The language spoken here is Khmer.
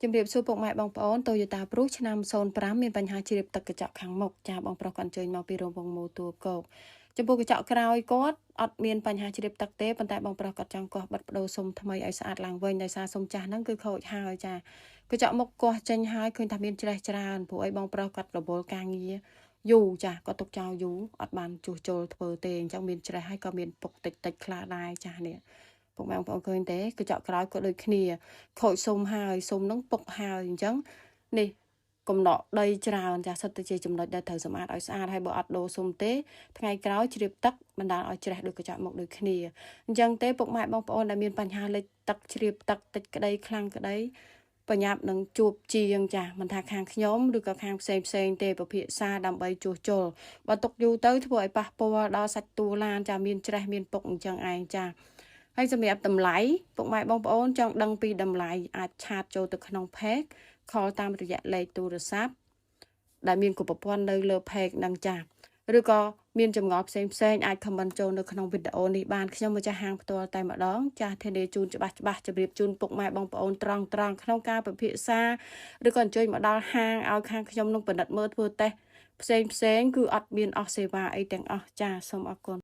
ជំរាបសួរពុកម៉ែបងប្អូន Toyota Prius ឆ្នាំ05មានបញ្ហាជ្រាបទឹកកញ្ចក់ខាងមុខចាបងប្រុសគាត់អញ្ជើញមកពីរោងវងម៉ូតូកោកចំពោះកញ្ចក់ក្រោយគាត់អត់មានបញ្ហាជ្រាបទឹកទេប៉ុន្តែបងប្រុសគាត់ចង់កោះបិទបដូរសុំថ្មីឲ្យស្អាតឡើងវិញដោយសារសុំចាស់ហ្នឹងគឺខូចហើយចាកញ្ចក់មុខគាត់ចេញហើយឃើញថាមានច្រេះច្រើនព្រោះអីបងប្រុសគាត់រវល់ការងារយូរចាគាត់ទុកចោលយូរអត់បានជួសជុលធ្វើទេអញ្ចឹងមានច្រេះហើយក៏មានពុកតិចខ្លះដែរចានេះពុកម៉ែបងប្អូនឃើញទេកញ្ចក់ក្រោយក៏ដូចគ្នាខូចសុំហើយសុំនឹងពុកហើយអញ្ចឹងនេះកំណក់ដីច្រើនចាសិតទៅជាចំណុចដែលត្រូវសម្អាតឲ្យស្អាតហើយបើអត់ដូរសុំទេថ្ងៃក្រោយជ្រាបទឹកបណ្ដាលឲ្យច្រេះដូចកញ្ចក់មុខដូចគ្នាអញ្ចឹងទេពុកម៉ែបងប្អូនដែលមានបញ្ហាលេចទឹកជ្រាបទឹកតិចក្តីខ្លាំងក្តីបញ្ញាប់នឹងជួបជាងចាមិនថាខាងខ្ញុំឬក៏ខាងផ្សេងទេពិភាក្សាដើម្បីជួសជុលបើទុកយូរទៅធ្វើឲ្យប៉ះពាល់ដល់សាច់តួឡានចាមានច្រេះមានពុកអញ្ចឹងឯងចាហើយសម្រាប់តម្លៃពុកម៉ែបងប្អូនចង់ដឹងពីតម្លៃអាចឆាតចូលទៅក្នុង page ខលតាមរយៈលេខទូរស័ព្ទដែលមានគូប្រព័ន្ធនៅលើ page នឹងចាឬក៏មានចម្ងល់ផ្សេងអាច comment ចូលនៅក្នុងវីដេអូនេះបានខ្ញុំម្ចាស់ហាងផ្ទាល់តែម្ដងចាធានាជូនច្បាស់ជម្រាបជូនពុកម៉ែបងប្អូនត្រង់ក្នុងការពិភាក្សាឬក៏អញ្ជើញមកដល់ហាងឲ្យខាងខ្ញុំនឹងពិនិត្យមើលធ្វើតេស្តផ្សេងគឺអត់មានអស់សេវាអីទាំងអស់ចាសូមអរគុណ